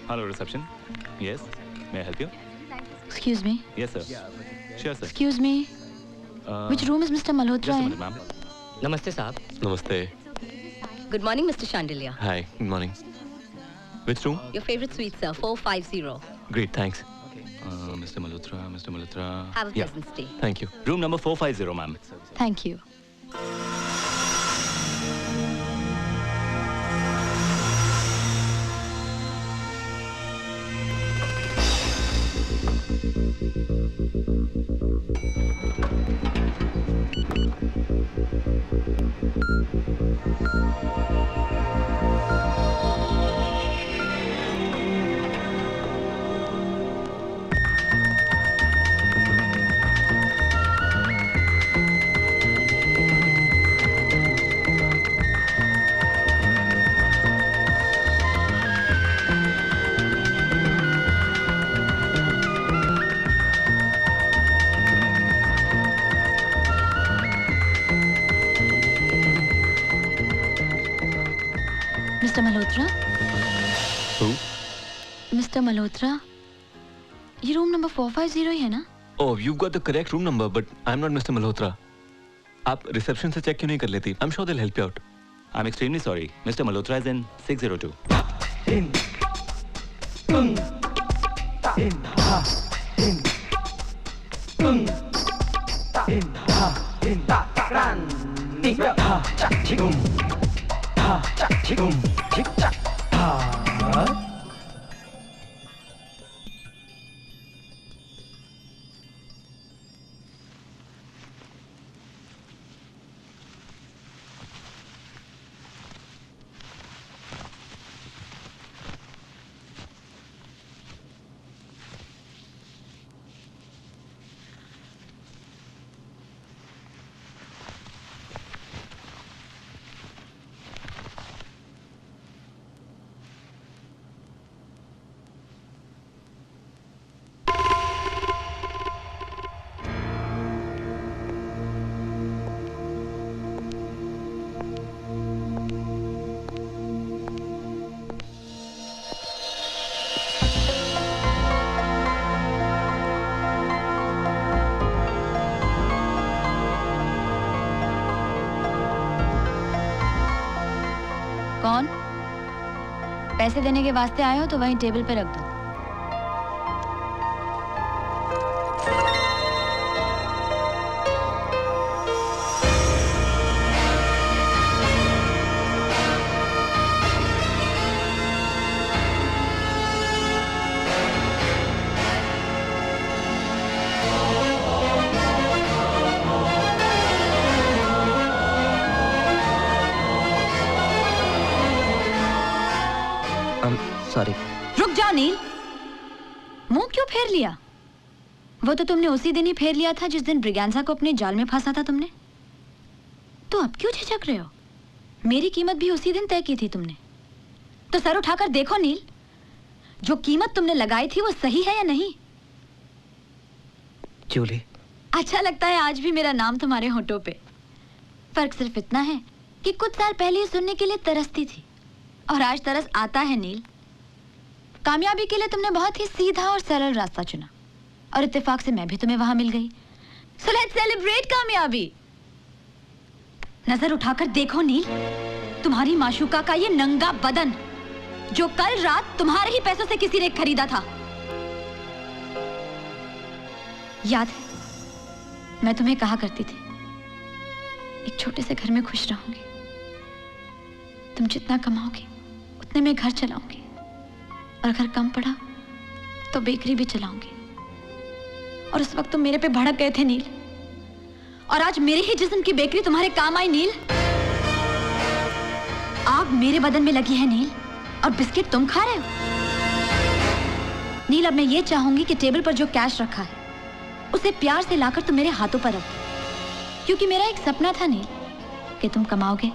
Hello, reception. Yes, may I help you? Excuse me. Yes, sir. Sure, sir. Excuse me. Which room is Mr. Malhotra Just a in? minute, ma'am. Namaste, साहब. Namaste. Good morning, Mr. Chandelier. Hi, good morning. Which room? Your favorite suite, sir, 450. Great, thanks. Mr. Malhotra. Have a pleasant stay. Thank you. Room number 450, ma'am. Thank you. Mr. Malhotra? Who? Mr. Malhotra? ये room number 450 ही है ना? Oh, you've got the correct room number, but I'm not Mr. Malhotra. आप reception से check क्यों नहीं कर लेती? I'm sure they'll help you out. I'm extremely sorry. Mr. Malhotra is in 602. कौन? पैसे देने के वास्ते आए हो तो वहीं टेबल पे रख दो। सॉरी। रुक जाओ नील, मुंह क्यों फेर लिया? वो तो तुमने उसी दिन ही फेर लिया था जिस दिन ब्रिगेंजा को अपने जाल में फंसा था तुमने। तो अब क्यों झिझक रहे हो? मेरी कीमत भी उसी दिन तय की थी तुमने। तो सर उठाकर देखो नील, जो कीमत तुमने लगाई थी वो सही है या नहीं? जूली, अच्छा लगता है आज भी मेरा नाम तुम्हारे होठों पे। फर्क सिर्फ इतना है कि कुछ साल पहले ये सुनने के लिए तरसती थी और आज तरस आता है नील। कामयाबी के लिए तुमने बहुत ही सीधा और सरल रास्ता चुना और इत्तेफाक से मैं भी तुम्हें वहां मिल गई। So let's celebrate कामयाबी। नजर उठाकर देखो नील, तुम्हारी माशूका का ये नंगा बदन जो कल रात तुम्हारे ही पैसों से किसी ने खरीदा था। याद है मैं तुम्हें कहा करती थी एक छोटे से घर में खुश रहूंगी, तुम जितना कमाओगे उतने में घर चलाऊंगी और अगर कम पड़ा तो बेकरी भी चलाऊंगी। और उस वक्त तुम मेरे पे भड़क गए थे नील, और आज मेरे ही जिस्म की बेकरी तुम्हारे काम आई नील। आग मेरे बदन में लगी है नील और बिस्किट तुम खा रहे हो। नील अब मैं ये चाहूंगी कि टेबल पर जो कैश रखा है उसे प्यार से लाकर तुम मेरे हाथों पर रखो, क्योंकि मेरा एक सपना था नील कि तुम कमाओगे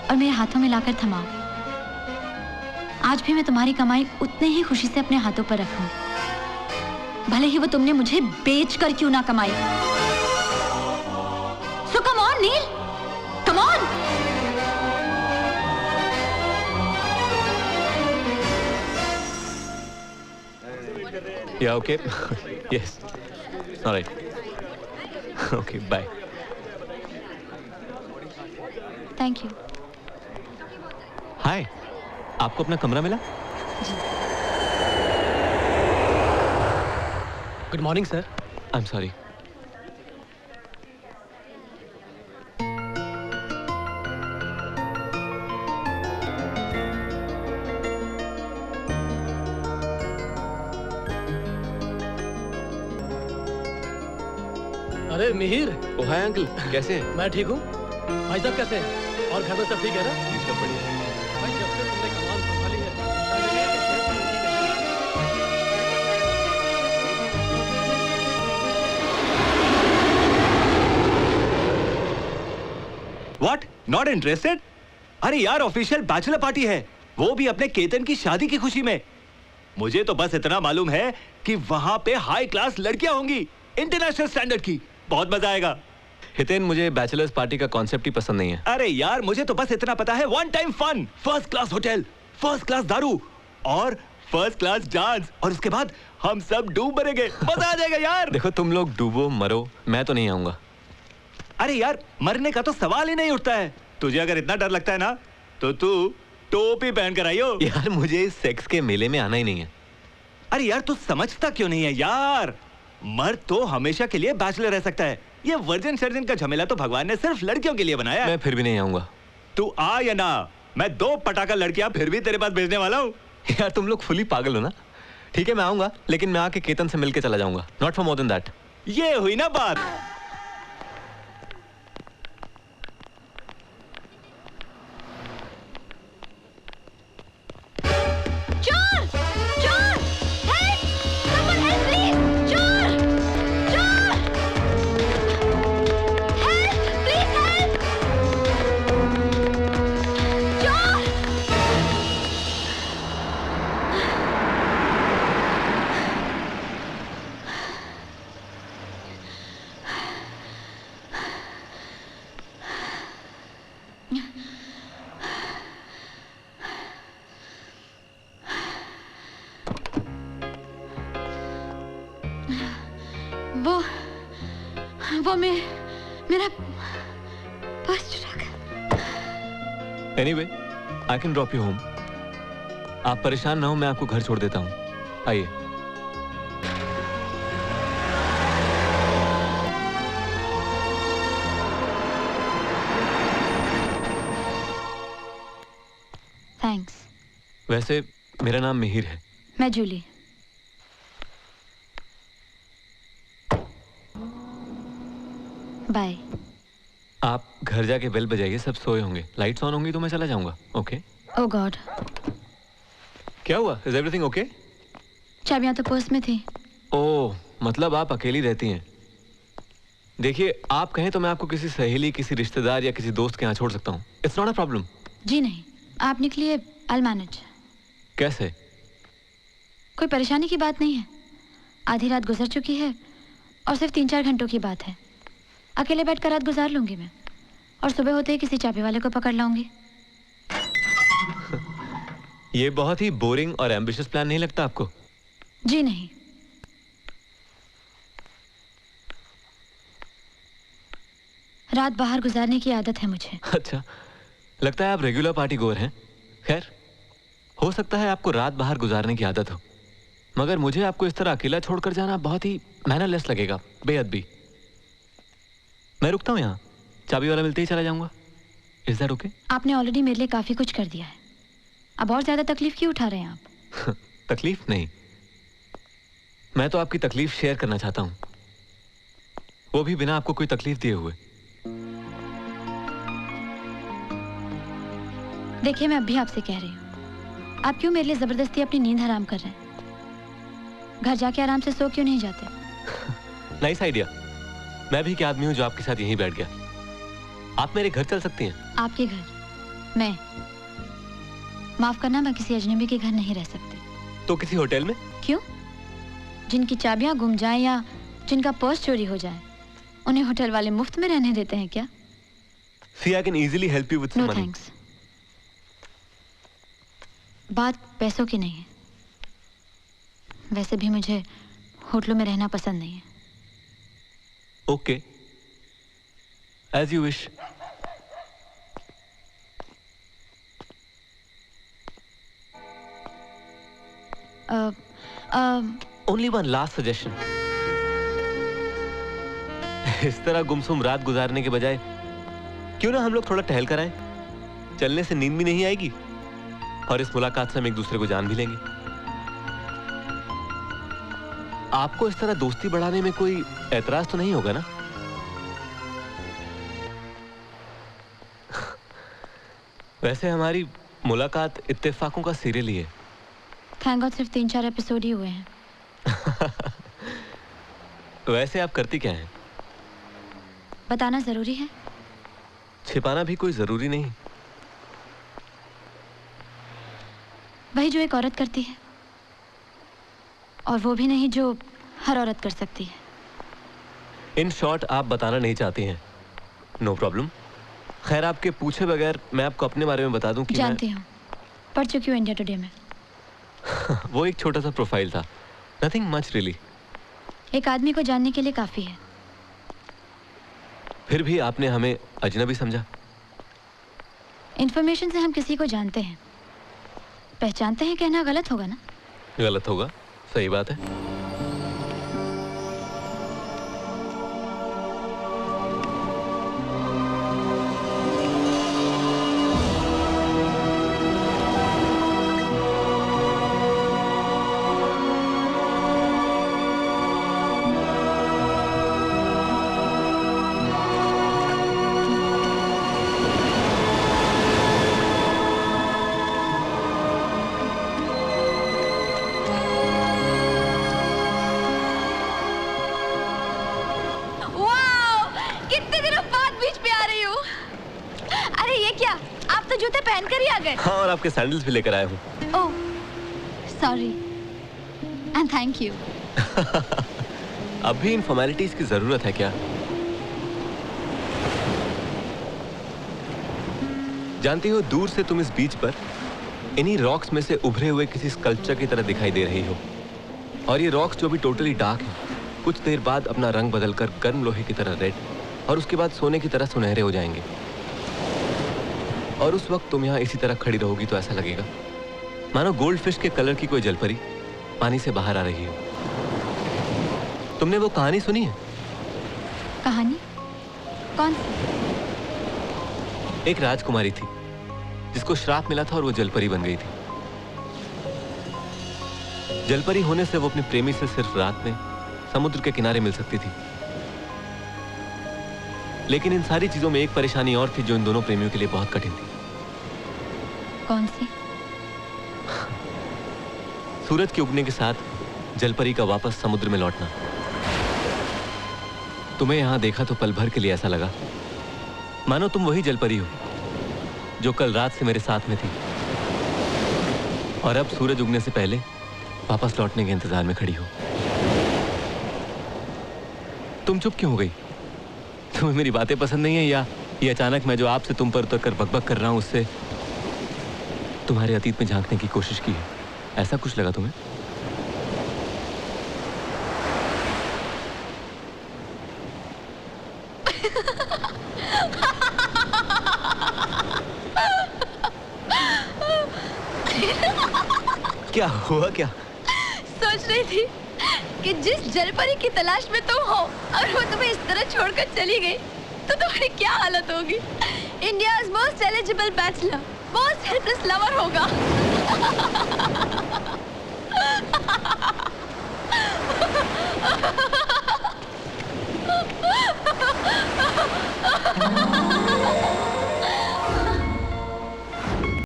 और मेरे हाथों में लाकर थमाओगे। आज भी मैं तुम्हारी कमाई उतने ही खुशी से अपने हाथों पर रखूंगी, भले ही वो तुमने मुझे बेच कर क्यों ना कमाई। So come on Neel, come on. Yeah, okay. Yes. All right. Okay, bye. Thank you. Hi. आपको अपना कमरा मिला? Good morning sir. I'm sorry. अरे मिहिर, ओ हाय अंकल, कैसे हैं? मैं ठीक हूँ। भाई साहब कैसे हैं? और घर में सब ठीक है ना? जी सब बढ़िया। भाई जब से तुमने कमान संभाली है, शायद ये कि सेहत में ठीक है। व्हाट? Not interested? अरे यार, ऑफिशियल बैचलर पार्टी है, वो भी अपने केतन की शादी की खुशी में। मुझे तो बस इतना मालूम है कि वहां पे हाई क्लास लड़कियां होंगी, इंटरनेशनल स्टैंडर्ड की। बहुत मजा आएगा। हितेन, मुझे बैचलर्स पार्टी का कॉन्सेप्ट ही पसंद नहीं है। अरे यार, मुझे तो बस इतना पता है, one time fun, first class hotel, first class दारू और फर्स्ट क्लास डांस, और उसके बाद हम सब डूब मरेंगे। मजा आ जाएगा यार। देखो, तुम लोग डूबो मरो, मैं तो नहीं आऊंगा। अरे यार, मरने का तो सवाल ही नहीं उठता है। तुझे अगर इतना डर लगता है ना, तो तू टोपी पहन कर आइयो। यार, मुझे इस सेक्स के मेले में आना ही नहीं है। अरे यार, तू समझता क्यों नहीं है यार? मर्द तो हमेशा के लिए बैचलर रह सकता है। ये वर्जिन सर्जिन का झमेला तो भगवान ने सिर्फ लड़कियों के लिए बनाया है। मैं फिर भी नहीं आऊंगा। तू आ या ना, मैं 2 पटाखा लड़कियां फिर भी तेरे पास भेजने वाला हूँ। यार, तुम लोग फुली पागल हो ना। ठीक है, मैं आऊंगा, लेकिन मैं आके केतन से मिलके चला जाऊंगा। Not for more than that. ये हुई ना बात। चोर! चोर! Help! Someone help please! चोर! चोर! Help! Please help! चोर! वो मेरा पर्स चुरा कर। Anyway, I can drop you home. आप परेशान ना हो, मैं आपको घर छोड़ देता हूँ। आइए। थैंक्स। वैसे मेरा नाम मिहिर है। मैं जूली। बाय। आप घर जाके बेल बजाइए, सब सोए होंगे। लाइट्स ऑन होंगी तो मैं चला जाऊंगा। ओके? ओह गॉड। क्या हुआ? Is everything okay? चाबियां तो पर्स में थी। ओह, मतलब आप अकेली रहती हैं। देखिए, आप कहें तो मैं आपको किसी सहेली, किसी रिश्तेदार या किसी दोस्त के यहाँ छोड़ सकता हूँ। It's not a problem. जी नहीं, आप निकलिए, I'll manage। कैसे? कोई परेशानी की बात नहीं है। आधी रात गुजर चुकी है और सिर्फ 3-4 घंटों की बात है। अकेले बैठकर रात गुजार लूंगी मैं, और सुबह होते ही किसी चाबी वाले को पकड़ लाऊंगी। ये बहुत ही बोरिंग और एम्बिशियस प्लान नहीं लगता आपको? जी नहीं। रात बाहर गुजारने की आदत है मुझे। अच्छा, लगता है आप रेगुलर पार्टी गोअर हैं। खैर, हो सकता है आपको रात बाहर गुजारने की आदत हो, मगर मुझे आपको इस तरह अकेला छोड़कर जाना बहुत ही मैनरलेस लगेगा, बेअदबी। मैं रुकता हूँ यहाँ, चाबी वाला मिलते ही चला जाऊंगा। Is that okay? आपने ऑलरेडी मेरे लिए काफी कुछ कर दिया है, अब और ज्यादा तकलीफ क्यों उठा रहे हैं आप? तकलीफ नहीं, मैं तो आपकी तकलीफ शेयर करना चाहता हूँ, वो भी बिना आपको कोई तकलीफ दिए हुए। देखिए, मैं अब भी आपसे कह रही हूँ, आप क्यों मेरे लिए जबरदस्ती अपनी नींद हराम कर रहे हैं? घर जाके आराम से सो क्यों नहीं जाते? Nice idea. मैं भी क्या आदमी हूँ जो आपके साथ यहीं बैठ गया। आप मेरे घर चल सकती हैं। आपके घर? मैं? माफ करना, मैं किसी अजनबी के घर नहीं रह सकती। तो किसी होटल में? क्यों? जिनकी चाबियां गुम जाए या जिनका पर्स चोरी हो जाए, उन्हें होटल वाले मुफ्त में रहने देते हैं क्या? See, I can easily help you with some no money. Thanks. बात पैसों की नहीं है। वैसे भी मुझे होटलों में रहना पसंद नहीं है। Okay, as you wish. Only one last suggestion. इस तरह गुमसुम रात गुजारने के बजाय क्यों ना हम लोग थोड़ा टहल कर आए? चलने से नींद भी नहीं आएगी और इस मुलाकात से हम एक दूसरे को जान भी लेंगे। आपको इस तरह दोस्ती बढ़ाने में कोई ऐतराज तो नहीं होगा ना? वैसे हमारी मुलाकात इत्तेफाकों का सीरियल ही है। थैंक गॉड सिर्फ 3-4 एपिसोड ही हुए हैं। वैसे आप करती क्या हैं? बताना जरूरी है? छिपाना भी कोई जरूरी नहीं। वही जो एक औरत करती है, और वो भी नहीं जो हर औरत कर सकती है। इन शॉर्ट आप बताना नहीं चाहती हैं। No problem. खैर, आपके पूछे बगैर मैं आपको अपने बारे में बता दूं कि जानती हूँ, पढ़ चुकी हूँ इंडिया टुडे में। वो एक छोटा सा प्रोफाइल था, नथिंग मच रियली। एक आदमी को जानने के लिए काफी है। फिर भी आपने हमें अजनबी समझा। इंफॉर्मेशन से हम किसी को जानते हैं, पहचानते हैं कहना गलत होगा ना? गलत होगा, सही बात है। हाँ, और आपके सैंडल्स भी लेकर आया हूँ। ओह, सॉरी एंड थैंक यू। अब भी इन फॉर्मेलिटीज की जरूरत है क्या? जानती हो, दूर से तुम इस बीच पर इन्हीं रॉक्स में से उभरे हुए किसी स्कल्पचर की तरह दिखाई दे रही हो। और ये रॉक्स जो भी टोटली डार्क हैं, कुछ देर बाद अपना रंग बदलकर गर्म लोहे की तरह रेड और उसके बाद सोने की तरह सुनहरे हो जाएंगे। और उस वक्त तुम यहाँ इसी तरह खड़ी रहोगी तो ऐसा लगेगा मानो गोल्ड फिश के कलर की कोई जलपरी पानी से बाहर आ रही हो। तुमने वो कहानी सुनी है? कहानी? कौन सी? एक राजकुमारी थी जिसको श्राप मिला था और वो जलपरी बन गई थी। जलपरी होने से वो अपने प्रेमी से सिर्फ रात में समुद्र के किनारे मिल सकती थी। लेकिन इन सारी चीजों में एक परेशानी और थी जो इन दोनों प्रेमियों के लिए बहुत कठिन थी। कौन सी? सूरज के उगने के साथ जलपरी का वापस समुद्र में लौटना। तुम्हें यहां देखा तो पल भर के लिए ऐसा लगा मानो तुम वही जलपरी हो जो कल रात से मेरे साथ में थी और अब सूरज उगने से पहले वापस लौटने के इंतजार में खड़ी हो। तुम चुप क्यों हो गई? तुम्हें मेरी बातें पसंद नहीं है या ये अचानक मैं जो आपसे तुम पर उतर कर बकबक कर रहा हूं उससे तुम्हारे अतीत में झांकने की कोशिश की है? ऐसा कुछ लगा तुम्हें? क्या हुआ? क्या सोच रही थी कि जिस जलपरी की तलाश में तुम हो और वो तुम्हें इस तरह छोड़कर चली गई तो तुम्हारी क्या हालत होगी? India's most eligible bachelor, most helpless lover होगा।